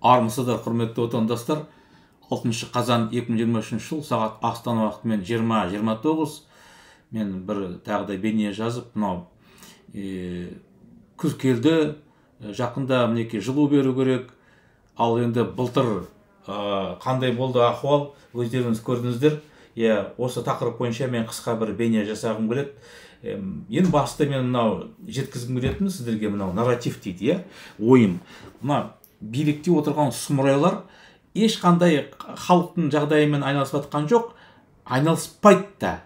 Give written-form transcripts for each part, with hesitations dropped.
Армысыздар, құрметті отандастар. 6 қазан 2023 жыл сағат Астана уақытымен 20:29. Мен бір тағыда бейне жазып, мынау күз келді, жақында мінекей жылу беру керек. Ал енді былтыр қандай болды ахуал, өздеріңіз көрдіңіздер. Осы тақырып бойынша мен қысқа бір бейне жасағым келеді. Ең басты мен мынау жеткізгім келетінім сіздерге мынау нарратив дейді, ойым. Мына билікте отырған сұмырайлар ешқандай халықтың жағдайымен айналысып жатқан жоқ, айналыспайды да.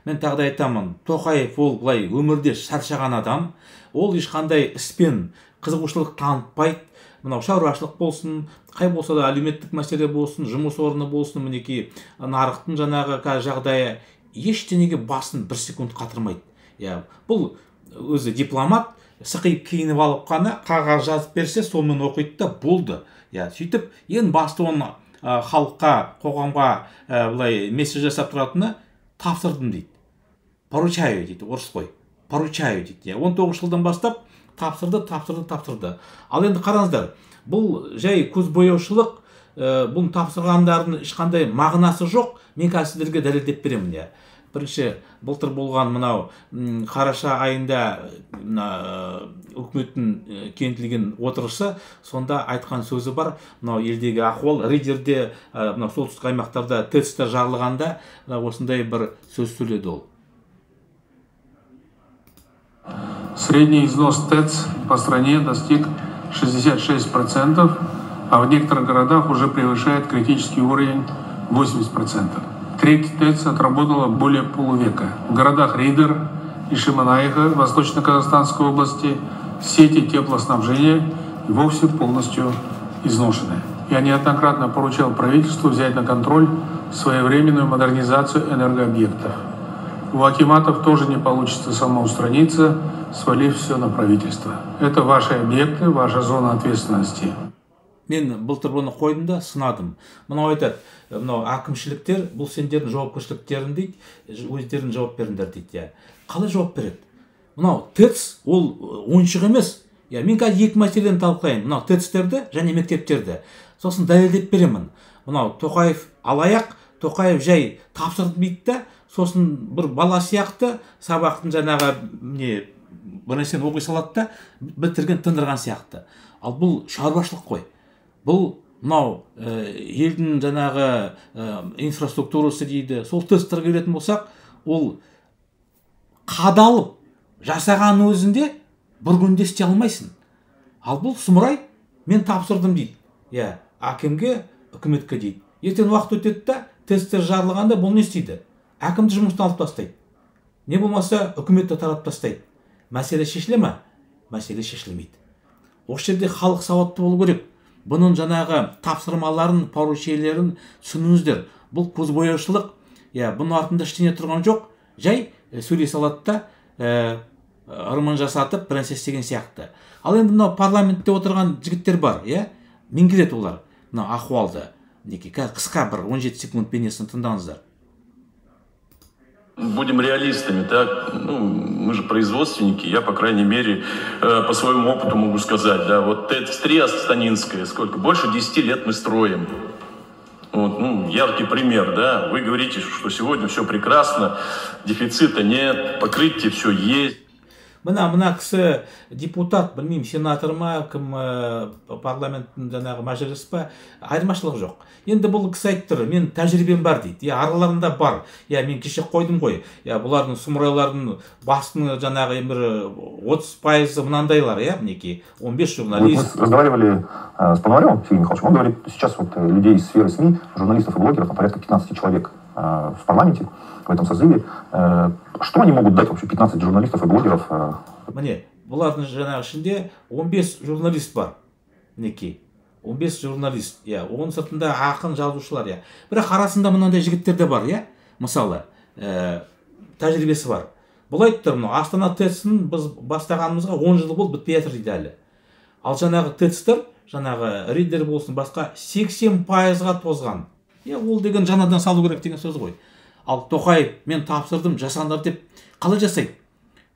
Мен тағы да айтамын, Тоқаев ол былай өмірде шаршаған адам, ол ешқандай іспен қызығушылық танытпайды. Мынау шаруашылық болсын, қай болса да әлеуметтік мәселе болсын, жұмыс орны болсын, мінекей нарықтың жаңағы жағдайы ештеңеге басын бір секунд қатырмайды. Бұл өзі дипломат, сықиып киініп алып қана қағаз жазып берсе, сонымен оқиды да болды. Сөйтіп, ең басты оны халыққа, қоғамға былай месседж жасап тұратыны тапсырдым дейді. Поручаю дейді, орыс қой. Поручаю дейді. 19 жылдан бастап тапсырды. Ал енді қараңыздар, бұл жай көзбояушылық, бұл тапсырғандардың ешқандай мағынасы жоқ. Мен сіздерге дәлелдеп беремін. Бірінші, былтыр болған мынау қараша айында үкіметтің кеңейтілген отырысы, сонда айтқан сөзі бар. Мынау елдегі ахуал, Ридерде, солтүстік аймақтарда ТЭЦ-тер жарылғанда осындай бір сөз сөйледі ол. Средний износ ТЭЦ по стране достиг 66%, а в некоторых городах уже превышает критический уровень 80%. Треть ТЭЦ отработала более полувека. В городах Ридер и Шемонаиха в Восточно-Казахстанской области сети теплоснабжения и вовсе полностью изношены. Я неоднократно поручал правительству взять на контроль своевременную модернизацию энергообъектов. У акиматов тоже не получится самоустраниться, свалив все на правительство. Это ваши объекты, ваша зона ответственности. Мен былтыр бұны қойдым да сынадым. Мынау айтады, мынау әкімшіліктер бұл сендердің жауапкершіліктерін дейді, өздерін жауап беріңдер дейді. Қалай жауап береді? Мынау ТЭЦ ол ойыншық емес. Мен қазір екі мәселені талқылайын. Мынау ТЭЦ-терді және мектептерді. Сосын дәлелдеп беремін. Мынау Тоқаев алаяқ, Тоқаев жай тапсырды дейді да, сосын бір бала сияқты сабақтың жаңағы бір нәрсені оқи салады да, бітірген тындырған сияқты. Ал бұл шаруашылық қой. Бұл мынау елдің жаңағы инфраструктурасы дейді. Сол ТЭЦ-терге келетін болсақ, ол қадалып жасаған өзінде бір күнде істей алмайсың. Ал бұл сұмырай, мен тапсырдым дейді. Әкімге, үкіметке дейді. Ертең уақыт өтеді да, ТЭЦ-тер жарылғанда бұл не істейді? Әкімді жұмыстан алып тастайды. Не болмаса, үкіметті тарап тастайды. Мәселе шешіле ме? Мәселе шешілмейді. Осы жерде халық сауатты болу керек. Бұның жаңағы тапсырмаларын, поручениелерін түсініңіздер. Бұл көзбояушылық, бұның артында ештеңе тұрған жоқ. Жай сөйлей салады да, ырымын жасатып, бір нәрсе істеген сияқты. Ал енді мынау парламентте отырған жігіттер бар, меңгереді олар мынау ахуалды. Қысқа бір 17 секунд бейнесін тыңдаңыздар. Будем реалистами, так? Мы же производственники, я, по крайней мере, по своему опыту могу сказать, да, вот ТЭЦ-3 Станинская, сколько? Больше 10 лет мы строим. Яркий пример, да, вы говорите, что сегодня все прекрасно, дефицита нет, покрытие все есть. Мына кісі депутат, білмеймін, сенатор ма, кім парламенттің жаңағы мәжіліс па, айырмашылық жоқ. Енді бұл кісі айттыр, мен тәжірибем бар дейді. Араларында бар. Мен кеше қойдым ғой. Бұлардың сұмырайлардың басының жаңағы 30% мынандайлар, мінекей, 15 журналист. Мы разговаривали с Пономаревым, Сергеем Михайловичем. Он говорит, сейчас вот людей из сферы СМИ, журналистов и блогеров, порядка 15 человек в парламенте, в этом созыве. Что они могут дать вообще 15 журналистов и блогеров? Міне, бұлардың жаңағы ішінде 15 журналист бар. Мінекей, 15 журналист. Оның сыртында ақын жазушылар. Бірақ арасында мынандай жігіттер де бар. Мысалы, тәжірибесі бар. Бұл айтты, Астана ТЭЦ-ін біз бастағанымызға 10 жыл болды, бітпей жатыр дейді әлі. Ал жаңағы ТЭЦ-тер, жаңағы Ридер болсын, басқа 80%-ға тозған. Ол деген жаңадан салу керек деген сөз ғой. Ал Тоқаев, мен тапсырдым, жасаңдар деп қалай жасайды?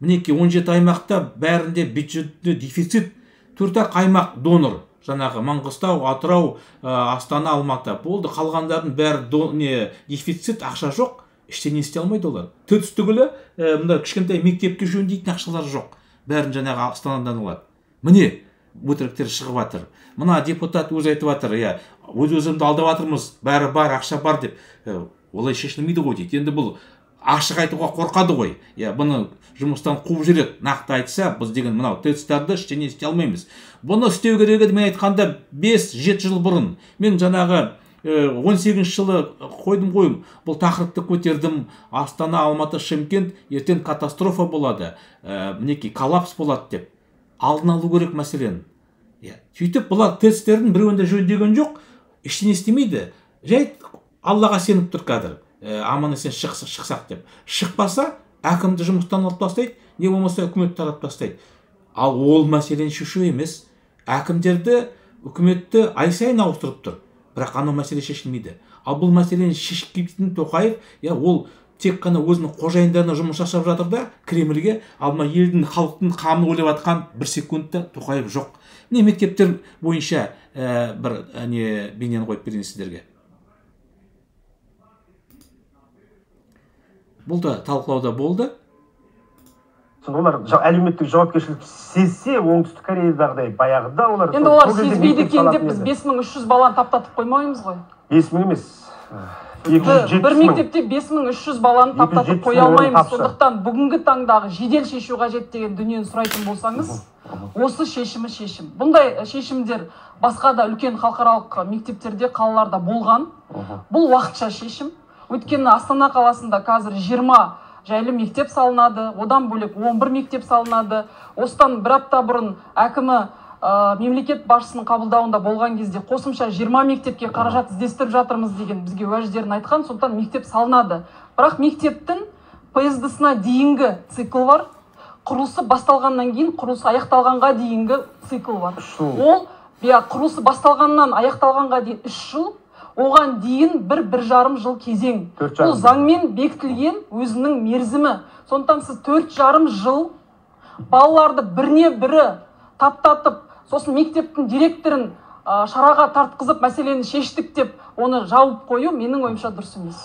Мінекей 17 аймақта бәрінде бюджетте дефицит, 4 аймақ донор жаңағы Маңғыстау, Атырау, Астана, Алматы болды, қалғандардың бәрі дефицит, ақша жоқ, ештеңе істей алмайды олар. Төтіс түгілі мында кішкентай мектепке жөндейтін ақшалары жоқ, бәрін жаңағы Астанадан алады. Міне өтіріктер шығып жатыр. Мына депутат өзі айтып жатыр, өз-өзімді алдап жатырмыз, бәрі бар, ақша бар деп. Олай шешілмейді ғой дейді. Енді бұл ашық айтуға қорқады ғой. Бұны жұмыстан қуып жүреді. Нақты айтса, біз деген мынау тестарды ештеңе істей алмаймыз. Бұны істеу керек еді, мен айтқанда 5-7 жыл бұрын. Мен жаңағы 18 жылы қойдым ғой, бұл тақырыпты көтердім. Астана, Алматы, Шымкент ертең катастрофа болады, мінекей коллапс болады деп. Алдын алу керек мәселені. Сөйтіп бұлар тесттердің біреуінде жөндеген жоқ, ештеңе істемейді. Жай Аллаға сеніп тұр қазір. Аман есен шықсақ деп. Шықпаса, әкімді жұмыстан алып тастайды, не болмаса үкіметті алып тастайды. Ал ол мәселені шешу емес. Әкімдерді, үкіметті ай сайын ауыстырып тұр. Бірақ анау мәселе шешілмейді. Ал бұл мәселені шешіп кететін Тоқаев, ол тек қана өзінің қожайындарына жұмыс жасап жатыр да, Кремльге, ал елдің, халықтың қамын ойлап жатқан бір секундта Тоқаев жоқ. Міне мектептер бойынша бір бейнені қойып берейін сіздерге. Бұл да талқылауда болды. Олар әлеуметтік жауапкершілік сезсе, Оңтүстік Кореядағыдай баяғыда олар... Енді олар сезбейді екен деп біз 5300 баланы таптатып қоймаймыз ғой. 5000 емес. Бір мектепте 5300 баланы таптатып қоя алмаймыз. Сондықтан бүгінгі таңдағы жедел шешу қажет деген дүниені сұрайтын болсаңыз, осы шешімі шешім. Бұндай шешімдер басқа да үлкен халықаралық мектептерде, қалаларда болған. Бұл уақытша шешім. Өйткені Астана қаласында қазір 20 жайлы мектеп салынады, одан бөлек 11 мектеп салынады. Осыдан бір апта бұрын әкімі мемлекет басшысының қабылдауында болған кезде қосымша 20 мектепке қаражат іздестіріп жатырмыз деген бізге уәждерін айтқан, сондықтан мектеп салынады. Бірақ мектептің ПСД-сына дейінгі цикл бар, құрылысы басталғаннан кейін құрылысы аяқталғанға дейінгі цикл бар. Ол құрылысы басталғаннан аяқталғанға дейін 3 жыл, оған дейін 1-1,5 жыл кезең. Бұл заңмен бекітілген өзінің мерзімі. Сондықтан сіз 4,5 жыл балаларды біріне бірі таптатып, сосын мектептің директорын шараға тартқызып мәселені шештік деп оны жауып қою менің ойымша дұрыс емес.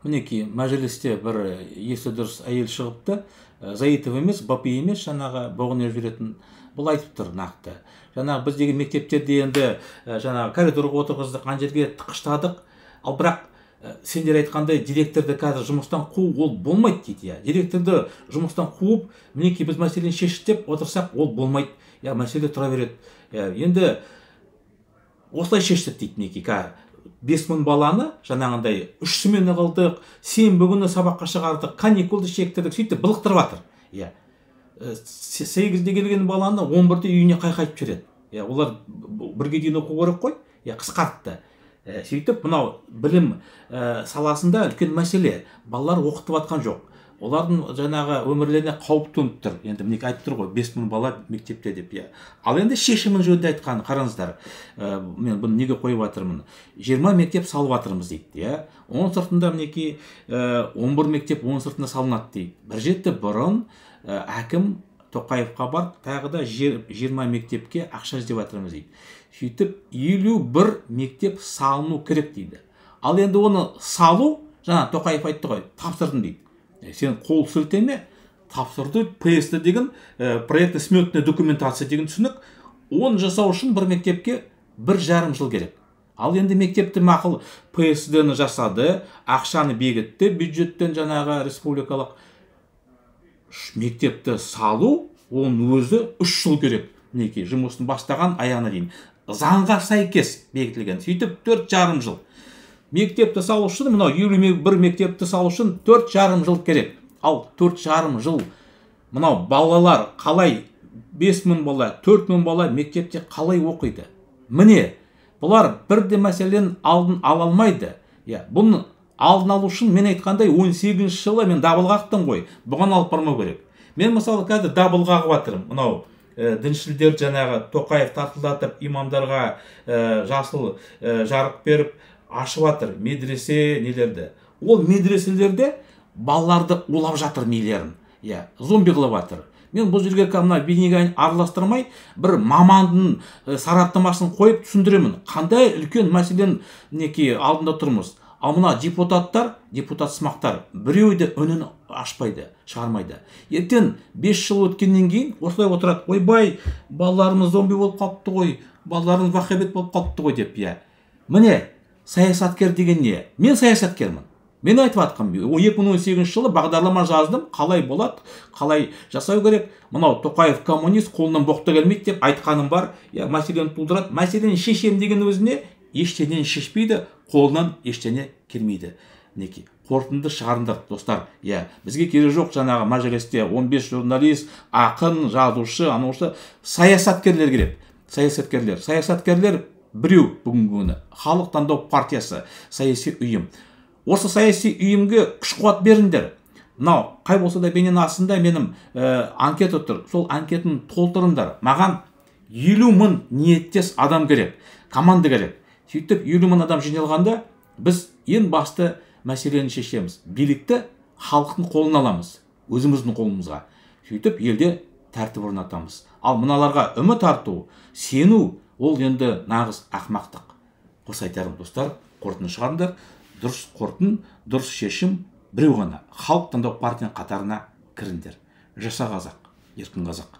Мінекей мәжілісте бір есі дұрыс әйел шығыпты. Заитов емес, Бапи емес, жаңағы боғын жүретін. Бұл айтып тұр нақты. Жаңағы біздегі мектептерде енді жаңағы коридорға отырғыздық, ана жерге тықыштадық. Ал бірақ сендер айтқандай директорды қазір жұмыстан қуу ол болмайды дейді. Директорды жұмыстан қуып, мінекей біз мәселені шешіп деп отырсақ, ол болмайды. Мәселе тұра береді. Енді осылай шештік дейді мінекей. 5000 баланы жаңағындай 3 смена қылдық, сенбі күні сабаққа шығардық, каникулды шектірдік, сөйтіп былықтырып жатыр. 8-де келген баланы 11-де үйіне қайқайтып жүреді. Олар бірге дейін оқу керек қой, қысқартты. Сөйтіп, мынау білім саласында үлкен мәселе. Балалар оқытып жатқан жоқ. Олардың жаңағы өмірлеріне қауіп төніп тұр. Енді мінекей айтып тұр ғой, 5000 бала мектепте деп. Ал енді шешімін жөнінде айтқан, қараңыздар. Мен бұны неге қойып жатырмын? 20 мектеп салып жатырмыз дейді. Оның сыртында мінекей 11 мектеп оның сыртында салынады дейді. Бір жеті бұрын әкім Тоқаевқа бар, тағы да 20 мектепке ақша іздеп жатырмыз дейді. Сөйтіп 51 мектеп салыну керек дейді. Ал енді оны салу, жаңа Тоқаев айтты ғой, тапсырдым дейді. Сен қол сілтеме, тапсырды, ПСД деген проектно-сметная документация деген түсінік, оны жасау үшін бір мектепке 1,5 жыл керек. Ал енді мектепті мақұл ПСД-ны жасады, ақшаны бекітті, бюджеттен жаңағы республикалық мектепті салу, оның өзі 3 жыл керек. Мінекей, жұмысын бастаған аяғына дейін. Заңға сәйкес бекітілген. Сөйтіп 4,5 жыл. Мектепті салу үшін, мынау 51 мектепті салу үшін 4,5 жыл керек. Ал 4,5 жыл мынау балалар қалай 5000 бала, 4000 бала мектепте қалай оқиды? Міне, бұлар бірде мәселен алдын ала алмайды. Бұны алдын алу үшін мен айтқандай 18 жылы мен дабыл қақтым ғой. Бұған алып бармау керек. Мен мысалы қазір дабыл қағып жатырмын. Мынау діншілдер жаңағы Тоқаев тартылдатып, имамдарға жасыл жарық беріп ашып жатыр медресе нелерді. Ол медреселерде балаларды улап жатыр мейлерін. Зомби қылып жатыр. Мен бұл жерге мына бейнеге араластырмай, бір мамандың сараптамасын қойып түсіндіремін. Қандай үлкен мәселен неке алдында тұрмыз. Ал мына депутаттар, депутат-сымақтар біреуі де үнін ашпайды, шығармайды. Ертең 5 жыл өткеннен кейін осылай отырады. Ойбай, балаларымыз зомби болып қалыпты ғой, балаларымыз вахабит болып қалыпты ғой деп, иә. Міне, саясаткер деген не? Мен саясаткермін. Мен айтып атқам, 2018 жылы бағдарлама жаздым, қалай болады, қалай жасау керек. Мынау Тоқаев коммунист, қолынан боқты келмейді деп айтқаным бар. Я мәселені тудырады. Мәселені шешем деген өзіне ештеңені шешпейді, қолынан ештеңе келмейді. Неке? Қорытынды шығарыңдар, достар. Я, бізге керек жоқ жаңағы мәжілісте 15 журналист, ақын, жазушы, анаушы, саясаткерлер керек. Саясаткерлер біреу бүгінгі күні. Халық таңдау партиясы, саяси ұйым. Осы саяси ұйымға күш-қуат беріңдер. Мынау, қай болса да менің астында менің анкета тұр. Сол анкетаны толтырыңдар. Маған 50 мың ниеттес адам керек, команда керек. Сөйтіп 50 мың адам жиналғанда біз ең басты мәселені шешеміз. Билікті халықтың қолына аламыз, өзіміздің қолымызға. Сөйтіп елде тәртіп орнатамыз. Ал мыналарға үміт арту, сену, ол енді нағыз ақымақтық. Осы айтарым, достар, қорытынды шығарыңдар. Дұрыс қорытын, дұрыс шешім біреу ғана. Халық таңдау партияның қатарына кіріңдер. Жаса қазақ, еркін қазақ.